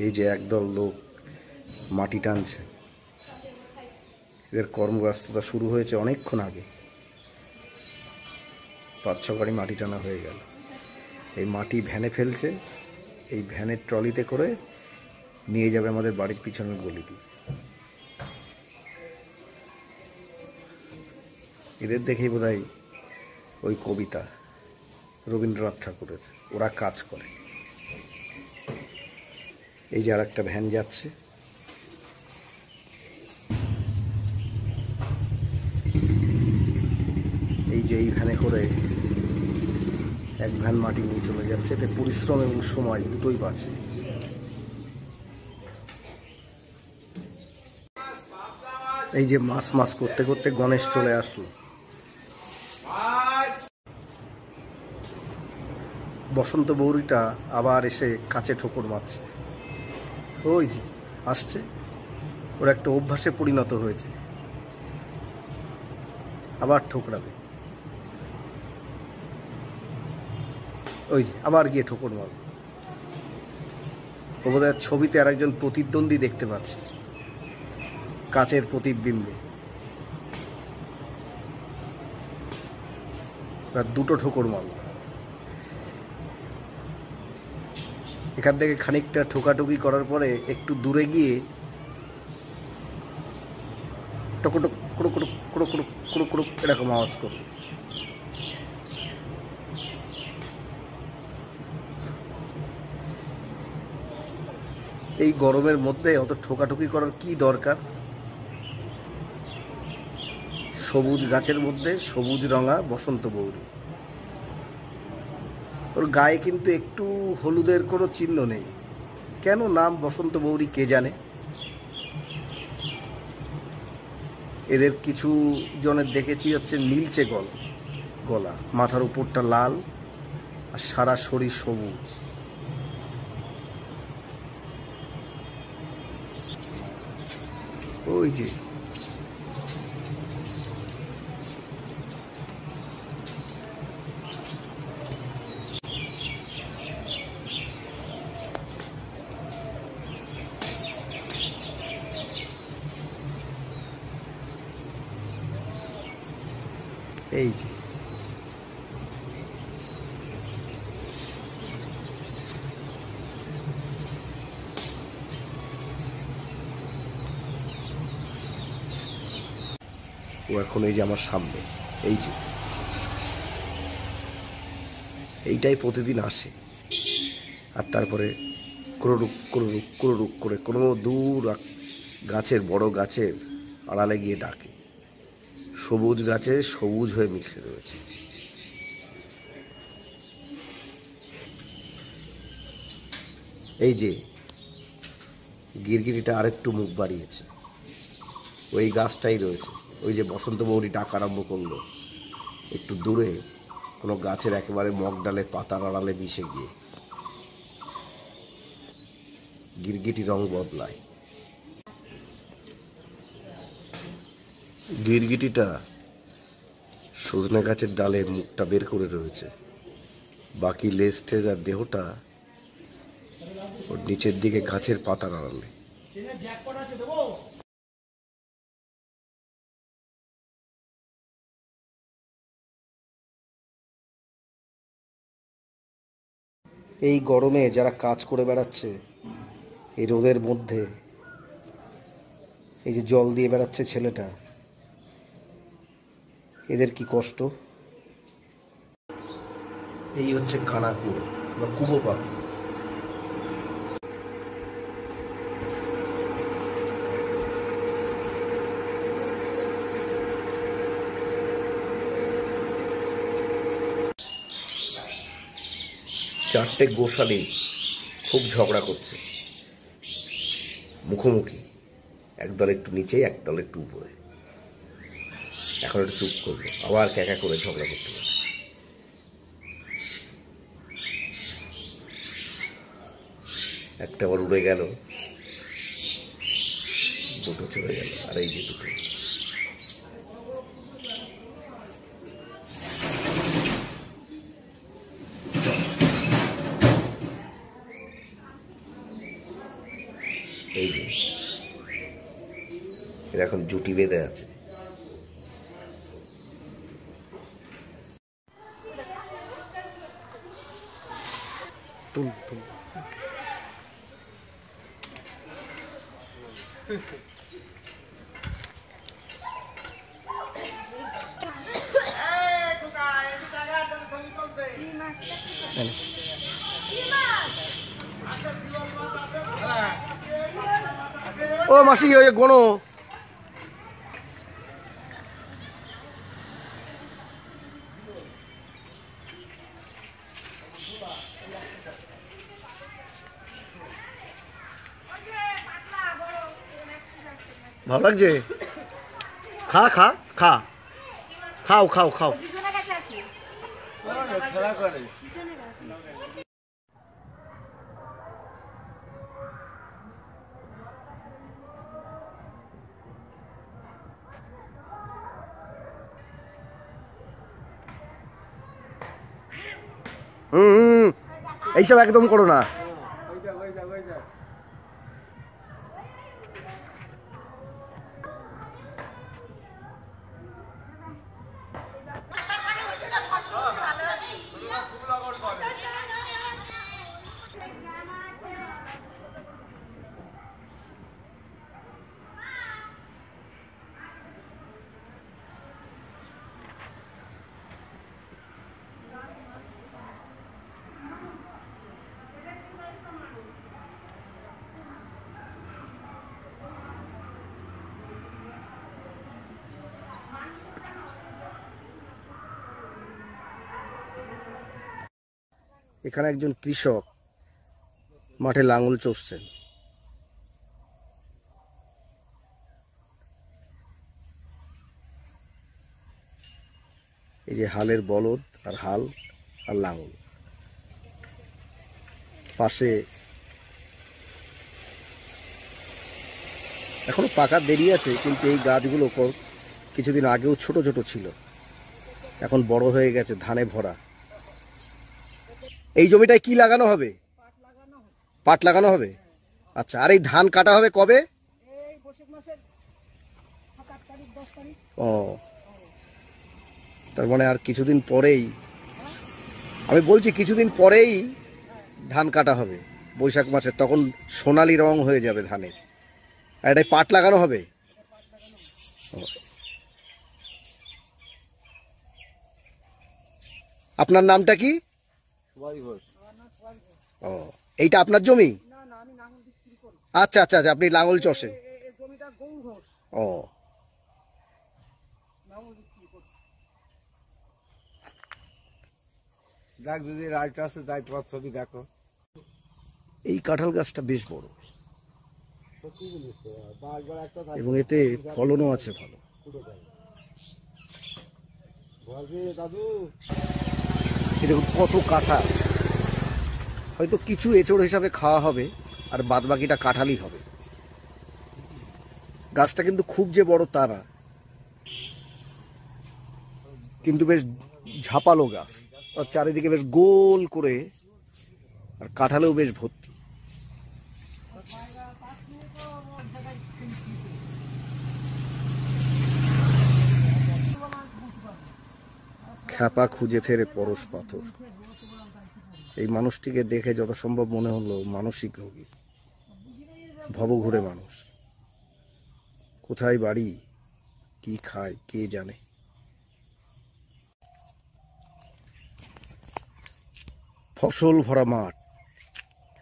এই যে একদল লোক মাটি টানছে, এদের কর্মব্যস্ততা শুরু হয়েছে অনেকক্ষণ আগে। 5-6 গাড়ি মাটি টানা হয়ে গেল। এই মাটি ভ্যানে ফেলছে, এই ভ্যানের ট্রলিতে করে নিয়ে যাবে আমাদের বাড়ির পিছনের গলি দিয়ে। এদের দেখেই বোধহয় ওই কবিতা রবীন্দ্রনাথ ঠাকুরের, ওরা কাজ করে। এই যে আর একটা ভ্যান যাচ্ছে, এই যে এই ভ্যানে করে এক ভ্যান মাটি নিয়ে চলে যাচ্ছে। এতে পরিশ্রম এবং সময় দুটোই বাঁচে। এই যে মাছ করতে করতে গণেশ চলে আসলো। বসন্ত বৌরিটা আবার এসে কাছে ঠোকর মারছে। ওই যে আসছে, ওর একটা অভ্যাসে পরিণত হয়েছে, আবার ঠোকরাবে। ওই যে আবার গিয়ে ঠোকর মারবে। ও বোধহয় ছবিতে আর একজন প্রতিদ্বন্দ্বী দেখতে পাচ্ছে, কাচের প্রতিবিম্বে। দুটো ঠোকর মারল। এখান থেকে খানিকটা ঠোকাঠুকি করার পরে একটু দূরে গিয়ে টকটক কুড়ো কুড়ো কুড়ো কুড়ো কুড়ো কুড়ো এরকম আওয়াজ করল। এই গরমের মধ্যে অত ঠোকাঠুকি করার কি দরকার? সবুজ গাছের মধ্যে সবুজ রঙা বসন্ত বৌরি। ওর গায়ে কিন্তু একটু হলুদের কোনো চিহ্ন নেই। কেন নাম বসন্ত বৌরি কে জানে? এদের কিছু জনের দেখেছি হচ্ছে নীলচে গলা, মাথার উপরটা লাল আর সারা শরীর সবুজ। ওই যে এই যে ও এখন এই যে আমার সামনে, এই যে এইটাই প্রতিদিন আসে। আর তারপরে কুড়ুক কুড়ুক কুড়ুক করে কোনো দূর গাছের, বড় গাছের আড়ালে গিয়ে ডাকে। সবুজ গাছে সবুজ হয়ে মিশে রয়েছে। এই যে গিরগিটিটা আরেকটু মুখ বাড়িয়েছে, ওই গাছটাই রয়েছে। ওই যে বসন্ত বৌরি ডাক আরম্ভ করলো একটু দূরে কোনো গাছের একেবারে মগডালে পাতার আড়ালে মিশে গিয়ে। গিরগিটি রং বদলায়। গিরগিটিটা সজনে গাছের ডালে মুখটা বের করে রয়েছে, বাকি লেজ টেজ আর দেহটা ওর নিচের দিকে গাছের পাতার আড়ালে। এই গরমে যারা কাজ করে বেড়াচ্ছে, এই রোদের মধ্যে, এই যে জল দিয়ে বেড়াচ্ছে ছেলেটা, এদের কি কষ্ট। এই হচ্ছে কানাকুড়ো বা কুবো পাখি। চারটে গোশালি খুব ঝগড়া করছে মুখোমুখি, একদল একটু নিচে, একদল একটু উপরে। এখন একটু চুপ করলো, আবার ক্যাকা করে ঝগড়া করতে পারে। একটা আবার উড়ে গেল, দুটো চলে গেল, আর এই যে দুটো। এই যে এরা এখন জুটি বেঁধে আছে। তুল তুল ও মাসি ওই গোনো ভালো লাগছে। খা খা খা খাও খাও খাও। এইসব একদম করো না। এখানে একজন কৃষক মাঠে লাঙল চষছেন। এই যে হালের বলদ আর হাল আর লাঙল, পাশে এখনো পাকার দেরি আছে, কিন্তু এই গাছগুলো কিছুদিন আগেও ছোট ছোট ছিল, এখন বড় হয়ে গেছে, ধানে ভরা। এই জমিটায় কি লাগানো হবে? পাট লাগানো হবে। আচ্ছা, আর এই ধান কাটা হবে কবে? ও, তার মানে আর কিছুদিন পরেই, আমি বলছি কিছুদিন পরেই ধান কাটা হবে, বৈশাখ মাসে, তখন সোনালি রং হয়ে যাবে ধানের। আর এটাই পাট লাগানো হবে। আপনার নামটা কি? ও, এইটা আপনার জমি? আচ্ছা আচ্ছা আচ্ছা, আপনি লাঙল চষেন। ও, এই কাঁঠাল গাছটা বেশ বড় এবং এতে ফলনও আছে ভালো। দেখুন কত কাঁঠাল, হয়তো কিছু এঁচড় হিসাবে খাওয়া হবে আর বাদ বাকিটা কাঁঠালই হবে। গাছটা কিন্তু খুব যে বড় তা না, কিন্তু বেশ ঝাপালো গাছ, আর চারিদিকে বেশ গোল করে, আর কাঁঠালেও বেশ ভর্তি। খ্যাপা খুঁজে ফেরে পরশ পাথর। এই মানুষটিকে দেখে যত সম্ভব মনে হলো মানসিক রোগী, ভবঘুরে মানুষ। কোথায় বাড়ি, কি খায় কে জানে। ফসল ভরা মাঠ,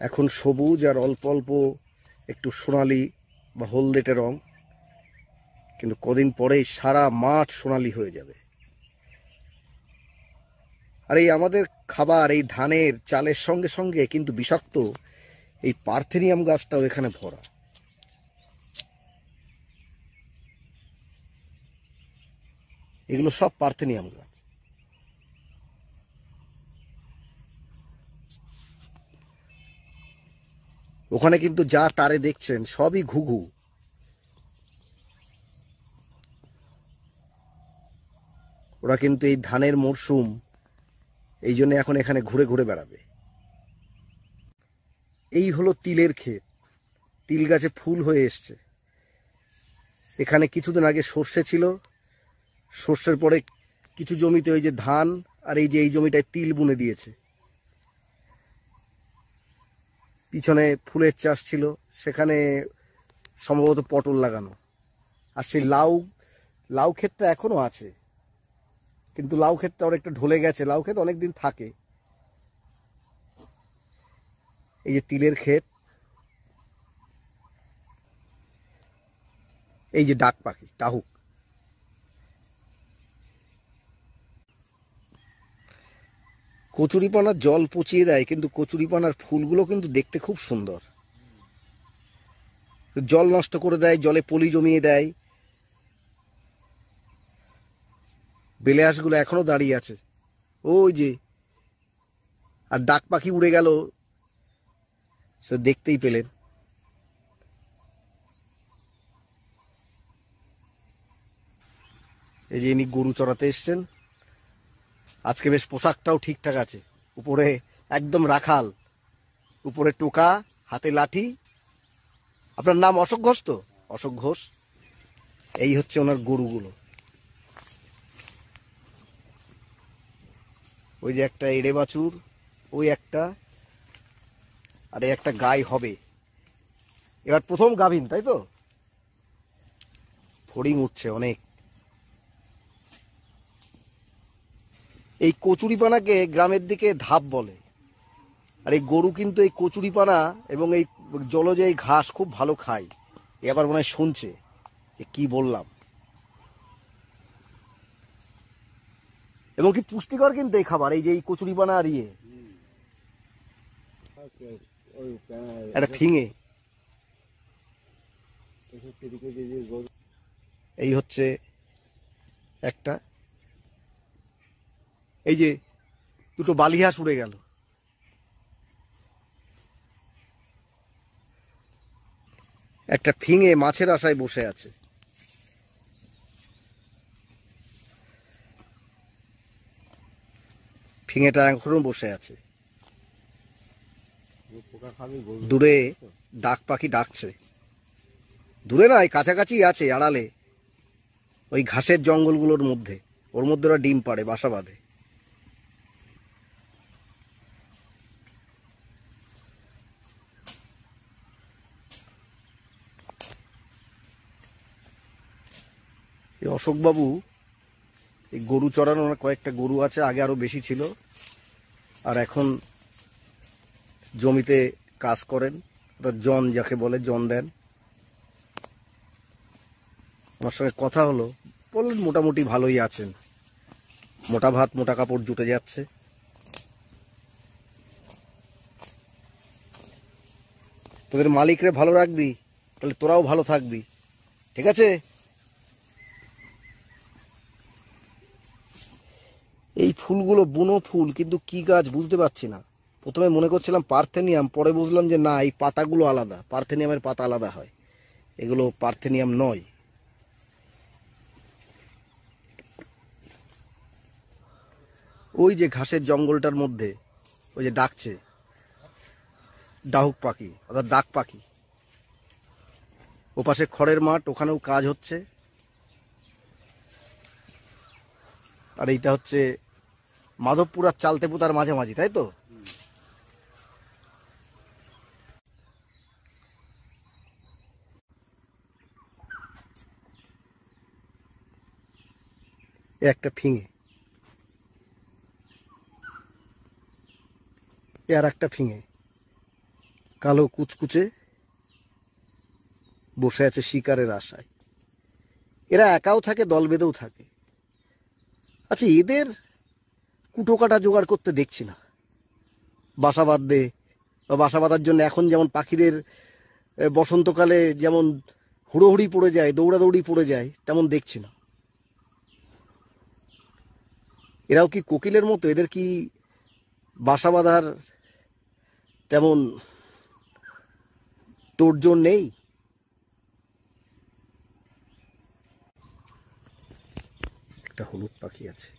এখন সবুজ আর অল্প অল্প একটু সোনালি বা হলদেটে রং, কিন্তু কদিন পরেই সারা মাঠ সোনালি হয়ে যাবে। আর এই আমাদের খাবার, এই ধানের চালের সঙ্গে সঙ্গে কিন্তু বিষাক্ত এই পার্থেনিয়াম গাছটাও এখানে ভরা। এগুলো সব পার্থেনিয়াম গাছ। ওখানে কিন্তু যা তারে দেখছেন সবই ঘুঘু। ওরা কিন্তু এই ধানের মরশুম, এই জন্য এখন এখানে ঘুরে ঘুরে বেড়াবে। এই হলো তিলের ক্ষেত, তিল গাছে ফুল হয়ে এসছে। এখানে কিছুদিন আগে সর্ষে ছিল, সর্ষের পরে কিছু জমিতে ওই যে ধান, আর এই যে এই জমিটায় তিল বুনে দিয়েছে। পিছনে ফুলের চাষ ছিল, সেখানে সম্ভবত পটল লাগানো। আর সেই লাউ ক্ষেতটা এখনো আছে, কিন্তু লাউ ক্ষেতটা অনেকটা ঢলে গেছে। লাউ ক্ষেত অনেকদিন থাকে। এই যে তিলের ক্ষেত, এই যে ডাক পাখি টাহুক। কচুরিপানার জল পচিয়ে দেয়, কিন্তু কচুরিপানার ফুলগুলো কিন্তু দেখতে খুব সুন্দর। জল নষ্ট করে দেয়, জলে পলি জমিয়ে দেয়। বেলেহাঁসগুলো এখনো দাঁড়িয়ে আছে ওই যে, আর ডাক পাখি উড়ে গেল, সে দেখতেই পেলেন। এই যে ইনি গরু চড়াতে এসছেন। আজকে বেশ পোশাকটাও ঠিকঠাক আছে, উপরে একদম রাখাল, উপরে টোকা, হাতে লাঠি। আপনার নাম অশোক ঘোষ তো? অশোক ঘোষ। এই হচ্ছে ওনার গরুগুলো। ওই যে একটা এড়ে বাছুর, ওই একটা, আর এই একটা গাই হবে। এবার প্রথম গাভিন, তাই তো? ফড়িং উঠছে অনেক। এই কচুরিপানাকে গ্রামের দিকে ধাপ বলে। আর এই গরু কিন্তু এই কচুরিপানা এবং এই জলজ এই ঘাস খুব ভালো খায়। এবার মনে হয় শুনছে কি বললাম। এবং কি পুষ্টিকর কিন্তু এই খাবার, এই যে এই কচুরিপানা আর ইয়ে, একটা ফিঙে। এই হচ্ছে একটা, এই যে দুটো বালিহাঁস উড়ে গেল। একটা ফিঙে মাছের আশায় বসে আছে। ফিঙেটা এখনো বসে আছে। দূরে ডাক পাখি ডাকছে। দূরে নয়, কাছাকাছি আছে, আড়ালে, ওই ঘাসের জঙ্গলগুলোর মধ্যে। ওর মধ্যে ওরা ডিম পাড়ে, বাসা বাঁধে। এই অশোকবাবু এই গরু চড়ানোর কয়েকটা গরু আছে, আগে আরো বেশি ছিল, আর এখন জমিতে কাজ করেন, জন যাকে বলে, জন দেন। আমার সঙ্গে কথা হলো, বললেন মোটামুটি ভালোই আছেন, মোটা ভাত মোটা কাপড় জুটে যাচ্ছে। তোদের মালিকরে ভালো রাখবি, তাহলে তোরাও ভালো থাকবি, ঠিক আছে? এই ফুলগুলো বুনো ফুল, কিন্তু কি গাছ বুঝতে পারছি না। প্রথমে মনে করছিলাম পার্থেনিয়াম, পরে বুঝলাম যে না, এই পাতাগুলো আলাদা, পার্থেনিয়ামের পাতা আলাদা হয়, এগুলো পার্থেনিয়াম নয়। ওই যে ঘাসের জঙ্গলটার মধ্যে ওই যে ডাকছে ডাহুক পাখি, অর্থাৎ ডাক পাখি। ওপাশে খড়ের মাঠ, ওখানেও কাজ হচ্ছে। আর এইটা হচ্ছে মাধবপুর আর চালতেপুতার মাঝামাঝি, তাই তো? একটা ফিঙে, আর একটা ফিঙে, কালো কুচকুচে, বসে আছে শিকারের আশায়। এরা একাও থাকে, দল বেঁধেও থাকে। আচ্ছা, এদের কুটো কাটা জোগাড় করতে দেখছি না, বাসা বাঁধতে বা বাসা বাঁধার জন্য। এখন যেমন পাখিদের বসন্তকালে যেমন হুড়োহুড়ি পড়ে যায়, দৌড়াদৌড়ি পড়ে যায়, তেমন দেখছি না। এরাও কি কোকিলের মতো? এদের কি বাসা বাঁধার তেমন তোড়জোড় নেই? একটা হলুদ পাখি আছে।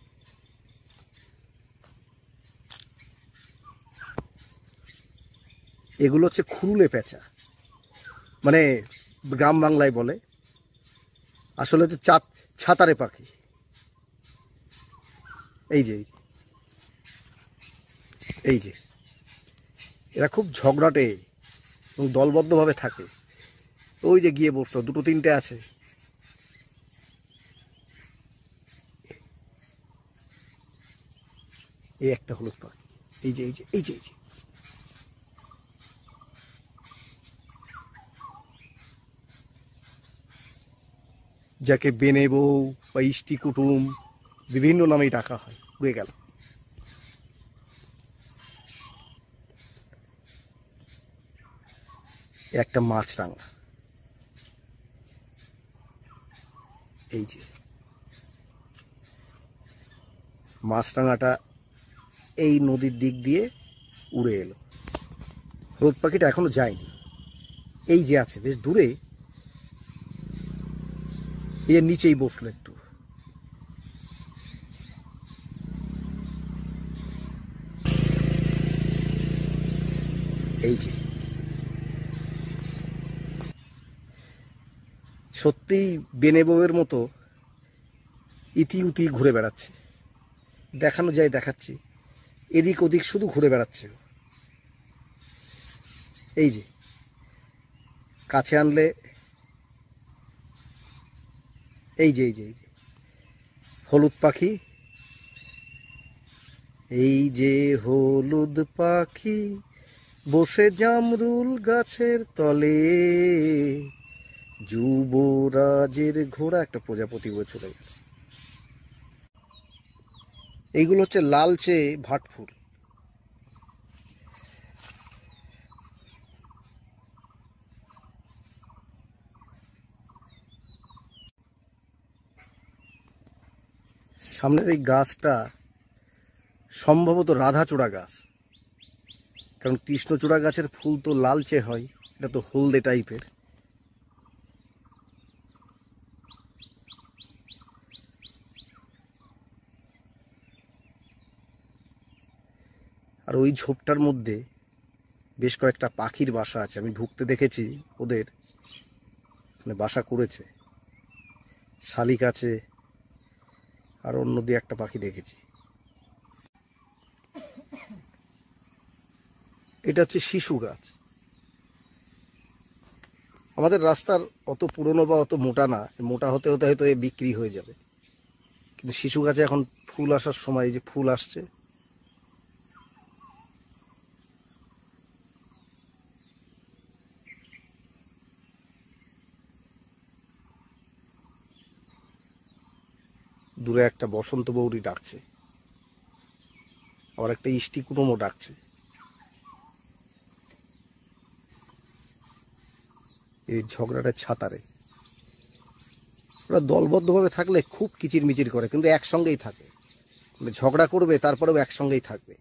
এগুলো হচ্ছে খুরুলে পেঁচা। মানে গ্রাম বাংলায় বলে, আসলে তো ছাতারে পাখি। এই যে এই যে এরা খুব ঝগড়াটে এবং দলবদ্ধভাবে থাকে। ওই যে গিয়ে বসলো, দুটো তিনটে আছে। এই একটা হলুদ পাখি, এই যে এই যে এই যে এই যে যাকে বেনে বউ বা ইষ্টি কুটুম বিভিন্ন নামেই ডাকা হয়, উড়ে গেল। একটা মাছরাঙা, এই যে মাছরাঙাটা এই নদীর দিক দিয়ে উড়ে এলো। হলুদ পাখিটা এখনো যায়নি, এই যে আছে বেশ দূরে, এর নিচেই বসলো একটু। এই যে সত্যিই বেনে বউয়ের মতো ইতি উতি ঘুরে বেড়াচ্ছে, দেখানো যায় দেখাচ্ছি, এদিক ওদিক শুধু ঘুরে বেড়াচ্ছে। এই যে কাছে আনলে, এই যে এই যে এই যে হলুদ পাখি, এই যে হলুদ পাখি বসে জামরুল গাছের তলে, যুবরাজের ঘোড়া, একটা প্রজাপতি বয়ে চলে গেল। এইগুলো হচ্ছে লালচে ভাট ফুল। সামনের এই গাছটা সম্ভবত রাধাচূড়া গাছ, কারণ কৃষ্ণচূড়া গাছের ফুল তো লালচে হয়, এটা তো হলদে টাইপের। আর ওই ঝোপটার মধ্যে বেশ কয়েকটা পাখির বাসা আছে, আমি ঢুকতে দেখেছি ওদের, মানে বাসা করেছে। শালিক আছে, আর অন্য দিয়ে একটা পাখি দেখেছি। এটা হচ্ছে শিশু গাছ। আমাদের রাস্তার অত পুরনো বা অত মোটা না, মোটা হতে হতে হয়তো এ বিক্রি হয়ে যাবে, কিন্তু শিশু গাছে এখন ফুল আসার সময়, যে ফুল আসছে। দূরে একটা বসন্ত বৌরি ডাকছে, আবার একটা ইষ্টি কুটুমও ডাকছে। এই ঝগড়াটা ছাতারে। ওরা দলবদ্ধভাবে থাকলে খুব কিচিরমিচির করে, কিন্তু একসঙ্গেই থাকে, মানে ঝগড়া করবে তারপরেও একসঙ্গেই থাকবে।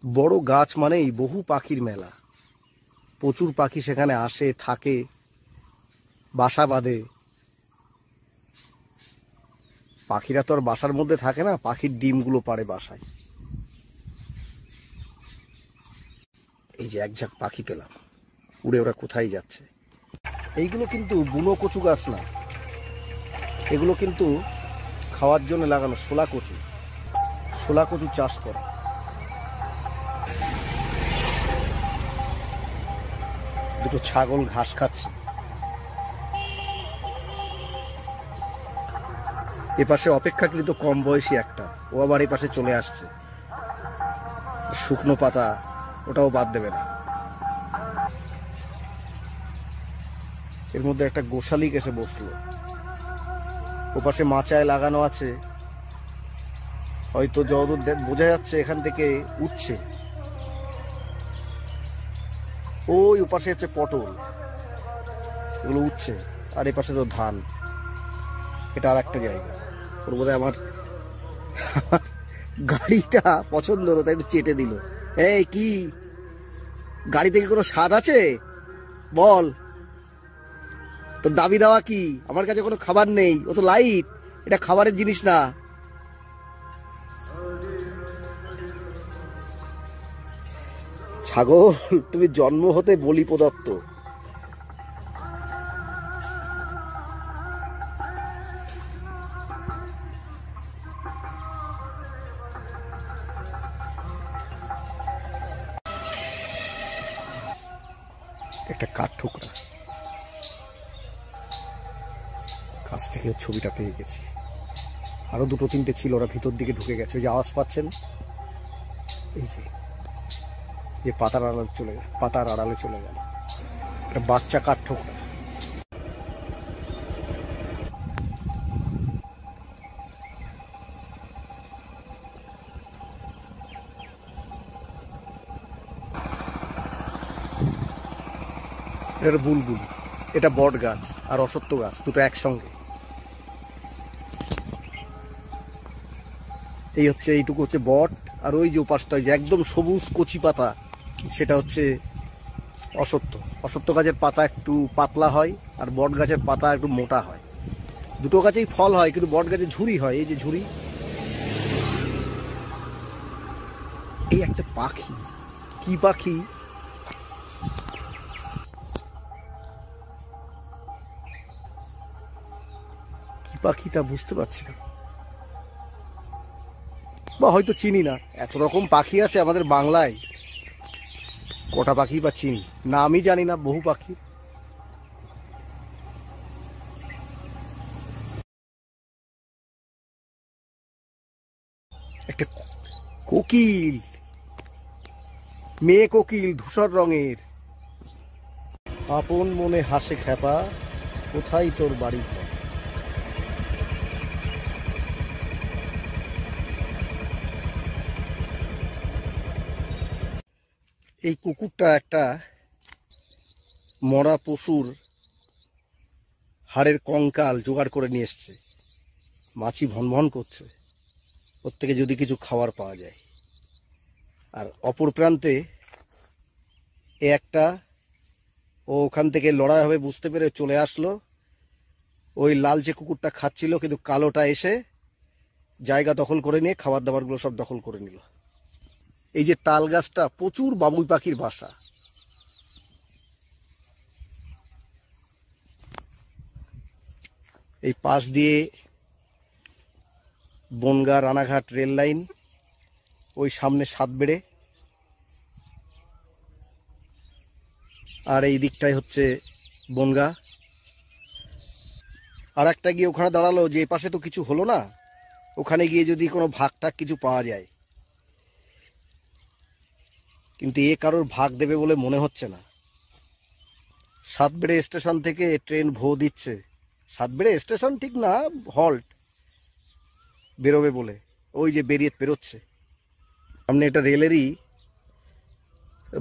বড় গাছ মানেই বহু পাখির মেলা, প্রচুর পাখি সেখানে আসে, থাকে, বাসা বাঁধে। পাখিরা তো আর বাসার মধ্যে থাকে না, পাখির ডিমগুলো পাড়ে বাসায়। এই যে এক ঝাঁক পাখি পেলাম, উড়ে ওরা কোথায় যাচ্ছে। এইগুলো কিন্তু বুনো কচু গাছ না, এগুলো কিন্তু খাওয়ার জন্য লাগানো শোলা কচু। শোলা কচু চাষ করে। দুটো ছাগল ঘাস খাচ্ছে। এপাশে অপেক্ষাকৃত কম বয়সী একটা, ও আবার এপাশে চলে আসছে। শুকনো পাতা ওটাও বাদ দেবে না। এর মধ্যে একটা গোশালিক এসে বসলো। ওপাশে মাচায় লাগানো আছে, হয়তো যতদূর বোঝা যাচ্ছে এখান থেকে উঠছে। ওই ওপাশে হচ্ছে পটল, এগুলো উঠছে। আর এপাশে তো ধান। এটা আর একটা জায়গা। ওর বোধহয় আমার গাড়িটা পছন্দ হলো, তাই একটু চেটে দিল। এই কি গাড়ি থেকে কোনো স্বাদ আছে বল? তোর দাবি দেওয়া কি? আমার কাছে কোনো খাবার নেই, ও তো লাইট, এটা খাবারের জিনিস না। ছাগল, তুমি জন্ম হতে বলি প্রদত্ত। একটা কাঠ ঠোকরা, কাছ থেকে ছবিটা পেয়ে গেছি। আরো দুটো তিনটে ছিল, ওরা ভিতর দিকে ঢুকে গেছে। ওই যে আওয়াজ পাচ্ছেন, এই যে পাতার আড়ালে চলে গেল একটা বাচ্চা কাঠ ঠোকরা। এটা বুলবুল, এটা বট গাছ আর অশ্বত্থ গাছ দুটো একসঙ্গে। এইটুকু হচ্ছে বট, আর ওই যে উপাসটা যে একদম সবুজ কচি পাতা, সেটা হচ্ছে অশ্বত্থ গাছের পাতা একটু পাতলা হয়, আর বট গাছের পাতা একটু মোটা হয়। দুটো গাছেই ফল হয়, কিন্তু বট গাছে ঝুরি হয়। এই যে ঝুরি। এই একটা পাখি, কি পাখি? কি পাখি তা বুঝতে পারছি না, বা হয়তো চিনি না। এত রকম পাখি আছে আমাদের বাংলায়, কটা পাখি বা চিনি না, আমি জানি না, বহু পাখি। একটা কোকিল, মেয়ে কোকিল, ধূসর রঙের। আপন মনে হাসে খ্যাপা, কোথায় তোর বাড়ি ঘর। এই কুকুরটা একটা মরা পশুর হাড়ের কঙ্কাল জোগাড় করে নিয়ে এসছে। মাছি ভনভন করছে, ওর থেকে যদি কিছু খাবার পাওয়া যায়। আর অপর প্রান্তে ও ওখান থেকে লড়াই হবে বুঝতে পেরে চলে আসলো। ওই লালচে কুকুরটা খাচ্ছিল, কিন্তু কালোটা এসে জায়গা দখল করে নিয়ে খাবার দাবারগুলো সব দখল করে নিল। এই যে তাল গাছটা, প্রচুর বাবুই পাখির বাসা। এই পাশ দিয়ে বনগাঁ রানাঘাট রেল লাইন, ওই সামনে সাতবেড়ে, আর এই দিকটাই হচ্ছে বনগাঁ। আর একটা গিয়ে ওখানে দাঁড়ালো যে এ পাশে তো কিছু হলো না, ওখানে গিয়ে যদি কোনো ভাগ টাগ কিছু পাওয়া যায়। কিন্তু এ কারোর ভাগ দেবে বলে মনে হচ্ছে না। সাতবেড়ে স্টেশন থেকে ট্রেন ভো দিচ্ছে। সাতবেড়ে স্টেশন ঠিক না, হল্ট, বেরোবে বলে ওই যে বেরোচ্ছে সামনে। এটা রেলেরই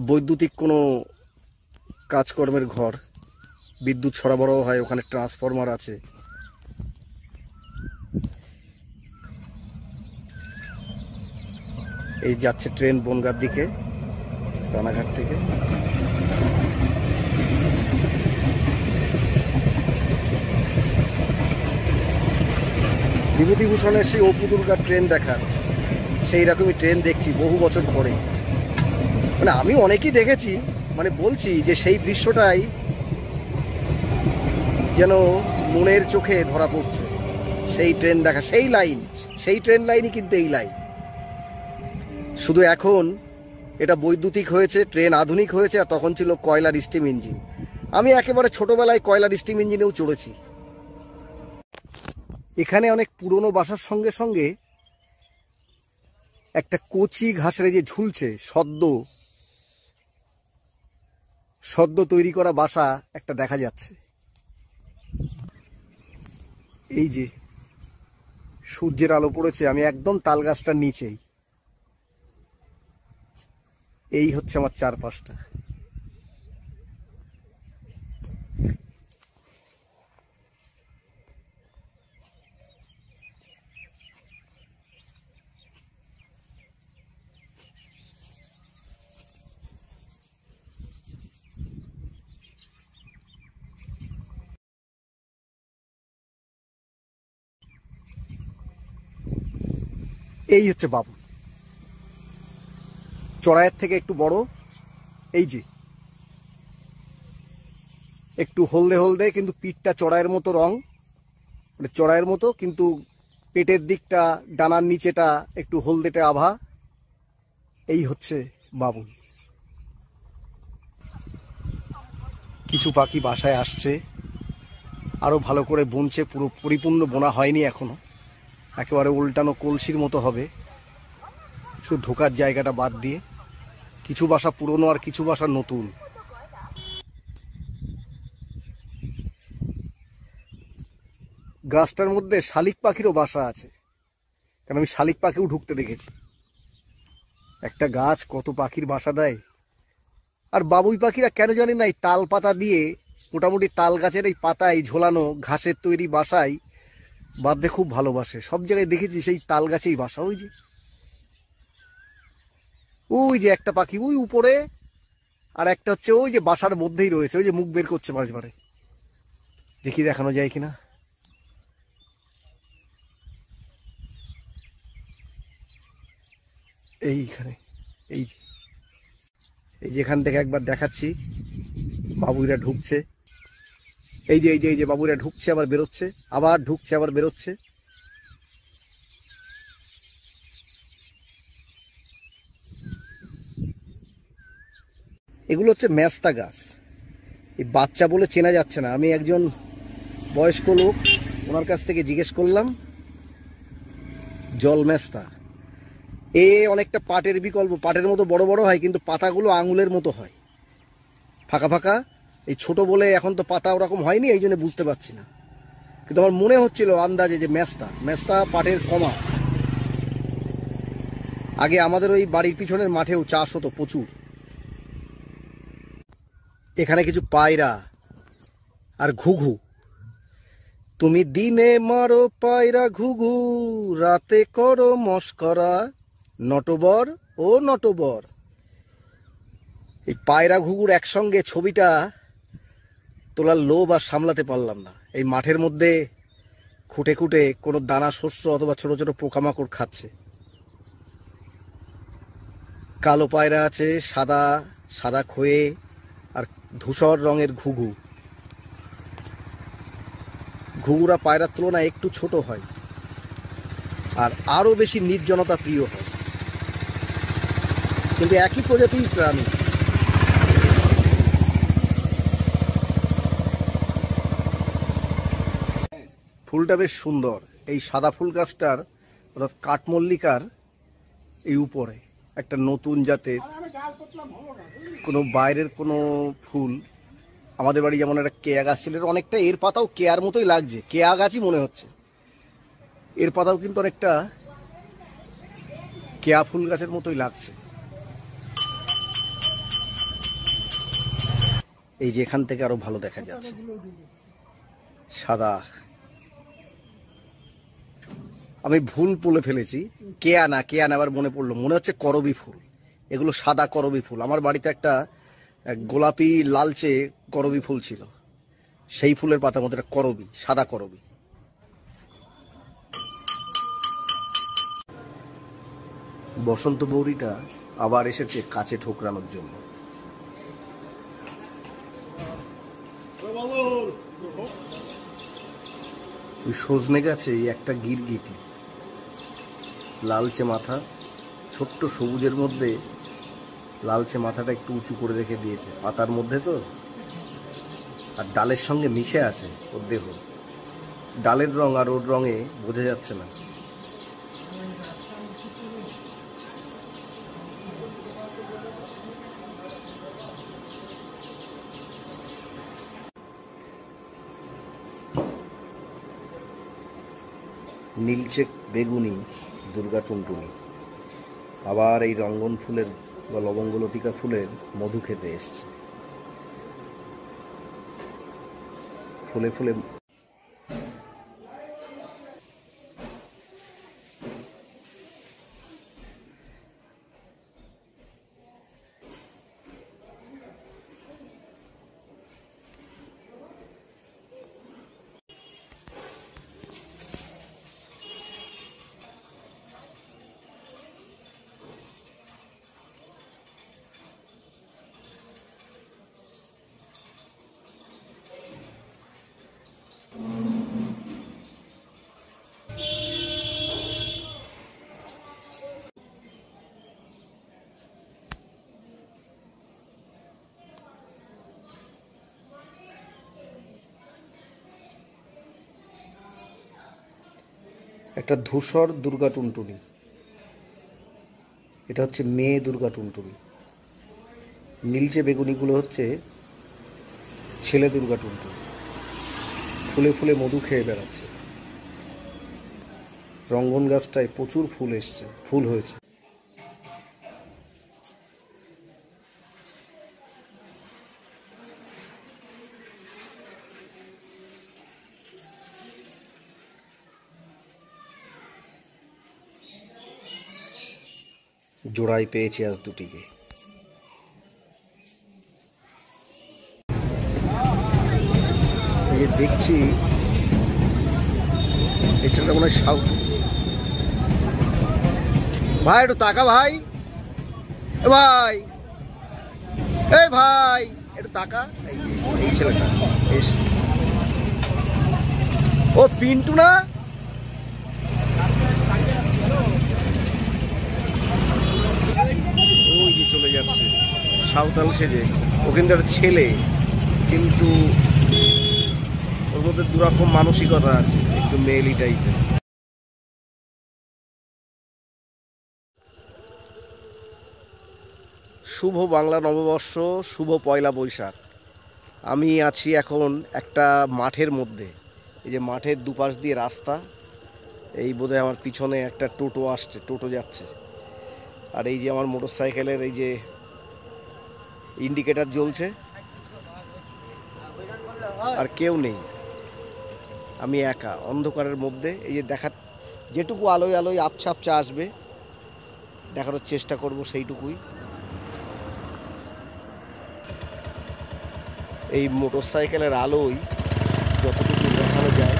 বৈদ্যুতিক কোনো কাজকর্মের ঘর, বিদ্যুৎ সরবরাহ হয়, ওখানে ট্রান্সফরমার আছে। এই যাচ্ছে ট্রেন বনগাঁর দিকে রানাঘাট থেকে। বিভূতিভূষণের সেই অপু দুর্গার ট্রেন দেখার, সেই রকমই ট্রেন দেখছি বহু বছর পরে। মানে আমি অনেকেই দেখেছি, মানে বলছি যে সেই দৃশ্যটাই যেন মনের চোখে ধরা পড়ছে। সেই ট্রেন দেখা, সেই ট্রেন লাইনই কিন্তু এই লাইন। শুধু এখন এটা বৈদ্যুতিক হয়েছে, ট্রেন আধুনিক হয়েছে, আর তখন ছিল কয়লার স্টিম ইঞ্জিন। আমি একেবারে ছোটবেলায় কয়লার স্টিম ইঞ্জিনেও চড়েছি। এখানে অনেক পুরনো বাসার সঙ্গে সঙ্গে একটা কচি ঘাসের যে ঝুলছে সদ্য তৈরি করা বাসা একটা দেখা যাচ্ছে। এই যে সূর্যের আলো পড়েছে, আমি একদম তাল গাছটার নিচেই। এই হচ্ছে আমার চারপাশটা। এই হচ্ছে বাবু, চড়াইয়ের থেকে একটু বড়, এই যে একটু হলদে হলদে, কিন্তু পিঠটা চড়াইয়ের মতো রং, মানে চড়াইয়ের মতো, কিন্তু পেটের দিকটা ডানার নিচেটা একটু হলদেটে আভা। এই হচ্ছে বাবুই। কিছু পাখি বাসায় আসছে, আরো ভালো করে বুনছে, পুরো পরিপূর্ণ বোনা হয়নি এখনো, একেবারে উল্টানো কলসির মতো হবে, শুধু ঢোকার জায়গাটা বাদ দিয়ে। কিছু বাসা পুরনো আর কিছু বাসা নতুন। গাছটার মধ্যে শালিক পাখিরও বাসা আছে, কারণ আমি শালিক পাখিও ঢুকতে দেখেছি। একটা গাছ কত পাখির বাসা দেয়। আর বাবুই পাখিরা কেন জানি না এই তাল পাতা দিয়ে, মোটামুটি তাল গাছের এই পাতায় ঝোলানো ঘাসের তৈরি বাসায় বাঁধতে খুব ভালোবাসে। সব জায়গায় দেখেছি সেই তাল গাছেই বাসা। ওই যে একটা পাখি ওই উপরে, আর একটা হচ্ছে ওই যে বাসার মধ্যেই রয়েছে, ওই যে মুখ বের করছে মাঝে মাঝে, দেখি দেখানো যায় কিনা। এইখানে এই যে যেখান থেকে একবার দেখাচ্ছি, বাবুইরা ঢুকছে। এই যে বাবুইরা ঢুকছে আবার বেরোচ্ছে, আবার ঢুকছে আবার বেরোচ্ছে। এগুলো হচ্ছে মেস্তা গাছ। এই বাচ্চা বলে চেনা যাচ্ছে না। আমি একজন বয়স্ক লোক, ওনার কাছ থেকে জিজ্ঞেস করলাম, জল মেস্তা। এ অনেকটা পাটের বিকল্প, পাটের মতো বড় বড় হয়, কিন্তু পাতাগুলো আঙুলের মতো হয়, ফাঁকা ফাঁকা। এই ছোট বলে এখন তো পাতা ওরকম হয়নি, এই জন্য বুঝতে পারছি না, কিন্তু আমার মনে হচ্ছিল আন্দাজে যে মেস্তা পাটের কমা। আগে আমাদের ওই বাড়ির পিছনের মাঠেও চাষ হতো প্রচুর। এখানে কিছু পায়রা আর ঘুঘু। তুমি দিনে মারো পায়রা ঘুঘু, রাতে করো মস্করা, নটবর ও নটবর। এই পায়রা ঘুঘুর একসঙ্গে ছবিটা তোলার লোভ আর সামলাতে পারলাম না। এই মাঠের মধ্যে খুঁটে খুঁটে কোনো দানা শস্য অথবা ছোট ছোট পোকামাকড় খাচ্ছে। কালো পায়রা আছে, সাদা সাদা খয়ে, আর ধূসর রঙের ঘুঘু। ঘুঘুরা পায়রার তুলনায় একটু ছোট হয় আর আরো বেশি নির্জনতা প্রিয় হয়, কিন্তু একই প্রজাতির প্রাণী। ফুলটা বেশ সুন্দর। এই সাদা ফুল গাছটার, অর্থাৎ কাঠমল্লিকার এই উপরে একটা নতুন জাতের কোনো বাইরের কোনো ফুল। আমাদের বাড়ি যেমন একটা কেয়া গাছ ছিল, অনেকটা এর পাতাও কেয়ার মতোই লাগছে, কেয়া গাছই মনে হচ্ছে। এর পাতাও কিন্তু অনেকটা কেয়া ফুল গাছের মতোই লাগছে। এই যে এখান থেকে আরো ভালো দেখা যাচ্ছে, সাদা। আমি ভুল বলে ফেলেছি, কেয়া না আবার মনে পড়লো, মনে হচ্ছে করবি ফুল। এগুলো সাদা করবি ফুল। আমার বাড়িতে একটা গোলাপি লালচে করবি ফুল ছিল, সেই ফুলের পাতার মধ্যে একটা করবি, সাদা করবি। বসন্ত বৌরিটা আবার এসেছে কাছে ঠোকরানোর জন্য। ওই সজনে গাছে একটা গিরগিটি, লালচে মাথা, ছোট্ট সবুজের মধ্যে লালচে মাথাটা একটু উঁচু করে রেখে দিয়েছে পাতার মধ্যে তো, আর ডালের সঙ্গে মিশে আছে ওর দেহ। ডালের রং আর ওর রঙে বোঝা যাচ্ছে না। নীলচে বেগুনি দুর্গা টুনটুনি আবার এই রঙ্গন ফুলের বা লবঙ্গলতিকা ফুলের মধু খেতে এসছে। ফুলে ফুলে একটা ধূসর দুর্গা টুনটুনি, এটা হচ্ছে মেয়ে দুর্গা টুনটুনি। নীলচে বেগুনিগুলো হচ্ছে ছেলে দুর্গা টুনটুনি, ফুলে ফুলে মধু খেয়ে বেড়াচ্ছে। রঙ্গন গাছটায় প্রচুর ফুল হয়েছে। জোড়ায় পেয়েছি আজ দুটিকে। এই যে দেখছি এই ছেলেটা মনে হয় সাউথ। ভাই একটু তাকা ভাই, এ ভাই, এই ভাই একটু তাকা। এই ছেলেটা ও পিন্টু না? ওই যে চলে যাচ্ছে সাঁওতাল সেজে। ও কিন্তু একটা ছেলে, কিন্তু ওর মধ্যে দুরকম মানসিকতা আছে, একটু মেয়েলি টাইপের। শুভ বাংলা নববর্ষ, শুভ পয়লা বৈশাখ। আমি আছি এখন একটা মাঠের মধ্যে। এই যে মাঠের দুপাশ দিয়ে রাস্তা, এই বোধহয় আমার পিছনে একটা টোটো আসছে, টোটো যাচ্ছে। আর এই যে আমার মোটরসাইকেলের এই যে ইন্ডিকেটার জ্বলছে, আর কেউ নেই, আমি একা অন্ধকারের মধ্যে। এই যে যেটুকু আলোয় আলোয় আবছা আবছা আসবে দেখানোর চেষ্টা করব, সেইটুকুই। এই মোটরসাইকেলের আলোয় যতটুকু দেখানো যায়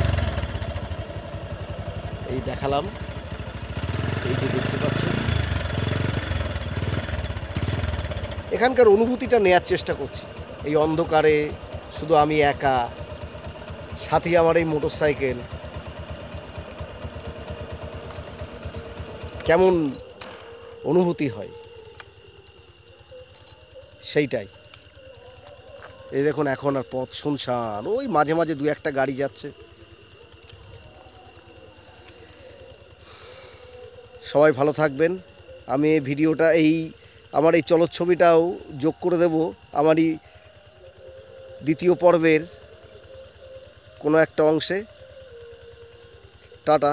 এই দেখালাম। এই যে দেখতে পাচ্ছেন, এখানকার অনুভূতিটা নেয়ার চেষ্টা করছি। এই অন্ধকারে শুধু আমি একা, সাথে আমার এই মোটরসাইকেল, কেমন অনুভূতি হয় সেইটাই। এই দেখুন এখন আর পথ শুনশান, ওই মাঝে মাঝে দু একটা গাড়ি যাচ্ছে। সবাই ভালো থাকবেন। আমি এই ভিডিওটা আমার এই চলচ্ছবিটাও যোগ করে দেব আমারই দ্বিতীয় পর্বের কোনো একটা অংশে। টাটা।